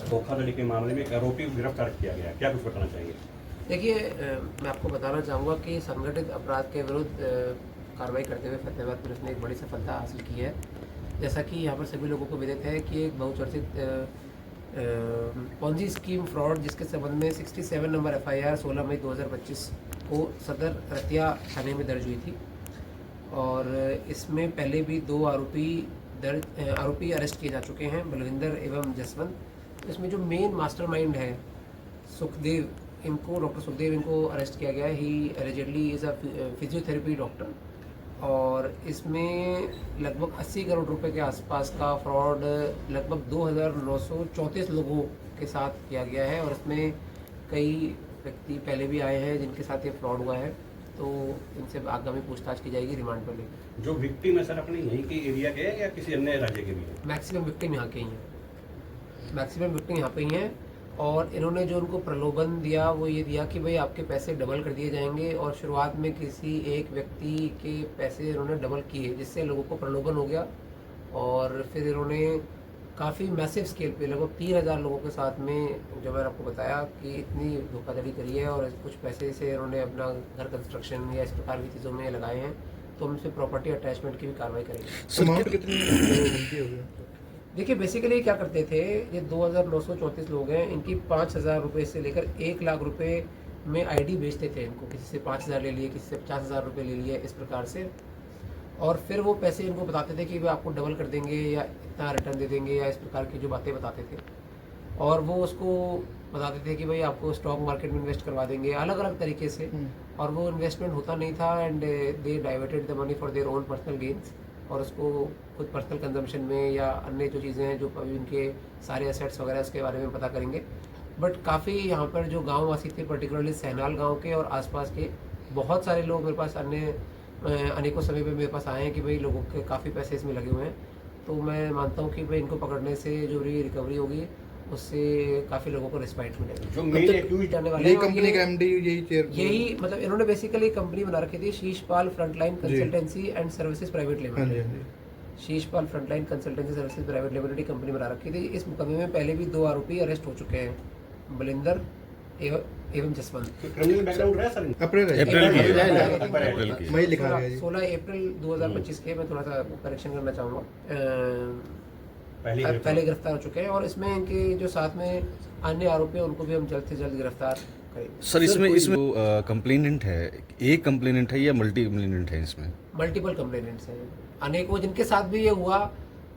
धोखाधड़ी के मामले में एक आरोपी को गिरफ्तार किया गया, क्या कुछ बताना चाहिए? देखिए, मैं आपको बताना चाहूँगा कि संगठित अपराध के विरुद्ध कार्रवाई करते हुए फतेहाबाद पुलिस ने एक बड़ी सफलता हासिल की है। जैसा कि यहाँ पर सभी लोगों को विदित है कि एक बहुचर्चित पॉन्जी स्कीम फ्रॉड जिसके संबंध में 67 नंबर FIR 16 मई 2025 को सदर रतिया थाने में दर्ज हुई थी और इसमें पहले भी 2 आरोपी अरेस्ट किए जा चुके हैं, बलविंदर एवं जसवंत। इसमें जो मेन मास्टरमाइंड है सुखदेव, डॉक्टर सुखदेव इनको अरेस्ट किया गया है। He allegedly is a physiotherapy doctor और इसमें लगभग 80 करोड़ रुपए के आसपास का फ्रॉड लगभग 2934 लोगों के साथ किया गया है और इसमें कई व्यक्ति पहले भी आए हैं जिनके साथ ये फ्रॉड हुआ है, तो इनसे आगामी पूछताछ की जाएगी रिमांड पर लेकर। जो विक्टिम है सर अपने यहीं के एरिया के हैं या किसी अन्य राज्य के भी हैं? मैक्सिमम विक्टिम यहाँ के ही हैं, मैक्सिमम विक्टिम यहाँ पे ही हैं और इन्होंने जो उनको प्रलोभन दिया वो ये दिया कि भाई आपके पैसे डबल कर दिए जाएंगे और शुरुआत में किसी एक व्यक्ति के पैसे इन्होंने डबल किए जिससे लोगों को प्रलोभन हो गया और फिर इन्होंने काफ़ी मैसिव स्केल पे लगभग 3000 लोगों के साथ में, जो मैंने आपको बताया कि इतनी धोखाधड़ी करी है और कुछ पैसे से इन्होंने अपना घर कंस्ट्रक्शन या इस प्रकार की चीज़ों में लगाए हैं, तो उनसे प्रॉपर्टी अटैचमेंट की भी कार्रवाई करेंगे। अमाउंट कितनी? देखिए, बेसिकली क्या करते थे, ये 2934 लोग हैं, इनकी 5000 रुपये से लेकर 1 लाख रुपए में ID बेचते थे इनको, किसी से 5000 ले लिए, किसी से 50,000 रुपये ले लिए, इस प्रकार से। और फिर वो पैसे इनको बताते थे कि वे आपको डबल कर देंगे या इतना रिटर्न दे देंगे या इस प्रकार की जो बातें बताते थे और वो उसको बताते थे कि भाई आपको स्टॉक मार्केट में इन्वेस्ट करवा देंगे अलग अलग तरीके से और वो इन्वेस्टमेंट होता नहीं था and they diverted the money for their own personal gains और उसको खुद पर्सनल कंजम्पशन में या अन्य जो चीज़ें हैं जो अभी उनके सारे एसेट्स वगैरह उसके बारे में पता करेंगे। बट काफ़ी यहाँ पर जो गाँव वासी थे, पर्टिकुलरली सहनाल गाँव के और आसपास के बहुत सारे लोग मेरे पास अनेकों समय पे मेरे पास आए हैं कि भाई लोगों के काफ़ी पैसे इसमें लगे हुए हैं, तो मैं मानता हूँ कि भाई इनको पकड़ने से जो रिकवरी होगी उससे काफ़ी लोगों को रिस्पाइट मिलेगा। जो मेन एक्यूज जाने वाले हैं कंपनी का MD यही मतलब इन्होंने बेसिकली कंपनी बना रखी थी, Sheeshpal frontline consultancy and services private limited. Sheeshpal frontline consultancy services private limited की कंपनी बना रखी थी। इस मुकदमे में पहले भी 2 आरोपी अरेस्ट हो चुके हैं, बलिंदर एवं जसवंत। क्रिमिनल बैकग्राउंड रहा सर? अप्रैल अप्रैल मई लिखा गया है। 16 अप्रैल 2025 के, मैं थोड़ा सा करेक्शन करना चाहूँगा, पहले गिरफ्तार हो चुके हैं और इसमें इनके जो साथ में अन्य आरोपी हैं उनको भी हम जल्द से जल्द गिरफ्तार करेंगे। सर इसमें कंप्लेनेंट है, एक कंप्लेनेंट है या मल्टी कंप्लेनेंट है? इसमें मल्टीपल कंप्लेनेंट्स हैं, अनेकों जिनके साथ भी ये हुआ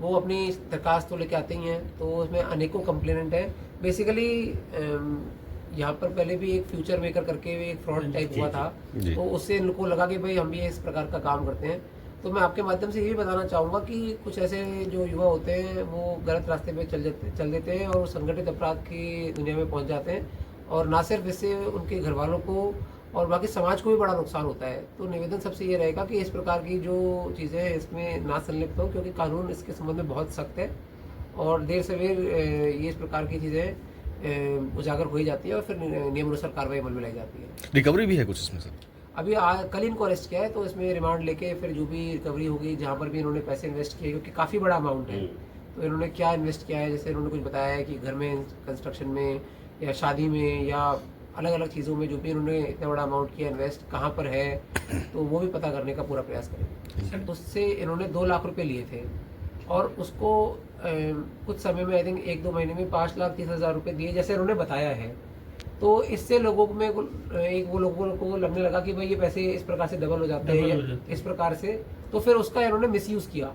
वो अपनी दरखास्त तो लेके आते ही हैं, तो उसमें अनेकों कंप्लेनेंट हैं। बेसिकली यहाँ पर पहले भी एक फ्यूचर मेकर करके एक फ्रॉड टाइप हुआ था, तो उससे इनको लगा कि भाई हम भी इस प्रकार का काम करते हैं। तो मैं आपके माध्यम से ये भी बताना चाहूँगा कि कुछ ऐसे जो युवा होते हैं वो गलत रास्ते पे चल देते हैं और संगठित अपराध की दुनिया में पहुँच जाते हैं और ना सिर्फ इससे उनके घर वालों को और बाकी समाज को भी बड़ा नुकसान होता है। तो निवेदन सबसे ये रहेगा कि इस प्रकार की जो चीज़ें हैं इसमें ना संलिप्त हो, क्योंकि कानून इसके संबंध में बहुत सख्त है और देर सवेर ये इस प्रकार की चीज़ें उजागर हो ही जाती है और फिर नियमानुसार कार्रवाई अमल में लाई जाती है। रिकवरी भी है कुछ इसमें सर? अभी कल इनको अरेस्ट किया है, तो इसमें रिमांड लेके फिर जो भी रिकवरी होगी, जहाँ पर भी इन्होंने पैसे इन्वेस्ट किए, क्योंकि काफ़ी बड़ा अमाउंट है, तो इन्होंने क्या इन्वेस्ट किया है, जैसे इन्होंने कुछ बताया है कि घर में कंस्ट्रक्शन में या शादी में या अलग अलग चीज़ों में जो भी इन्होंने इतना बड़ा अमाउंट किया इन्वेस्ट कहाँ पर है, तो वो भी पता करने का पूरा प्रयास करेंगे। उससे इन्होंने 2 लाख रुपये लिए थे और उसको कुछ समय में आई थिंक 1-2 महीने में 5,30,000 रुपये दिए जैसे इन्होंने बताया है। तो इससे लोगों में वो लोगों को लगने लगा कि भाई ये पैसे इस प्रकार से डबल हो जाते हैं इस प्रकार से, तो फिर उसका इन्होंने मिसयूज़ किया।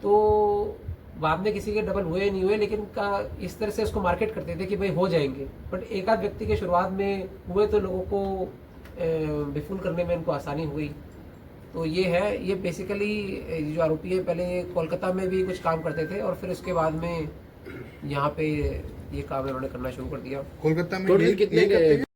तो बाद में किसी के डबल हुए नहीं हुए, लेकिन इस तरह से उसको मार्केट करते थे कि भाई हो जाएंगे, बट एक आध व्यक्ति के शुरुआत में हुए तो लोगों को विफुल करने में इनको आसानी हुई। तो ये है, ये बेसिकली जो आरोपी है पहले कोलकाता में भी कुछ काम करते थे और फिर उसके बाद में यहाँ पे ये काम इन्होंने करना शुरू कर दिया। कोलकाता में कितने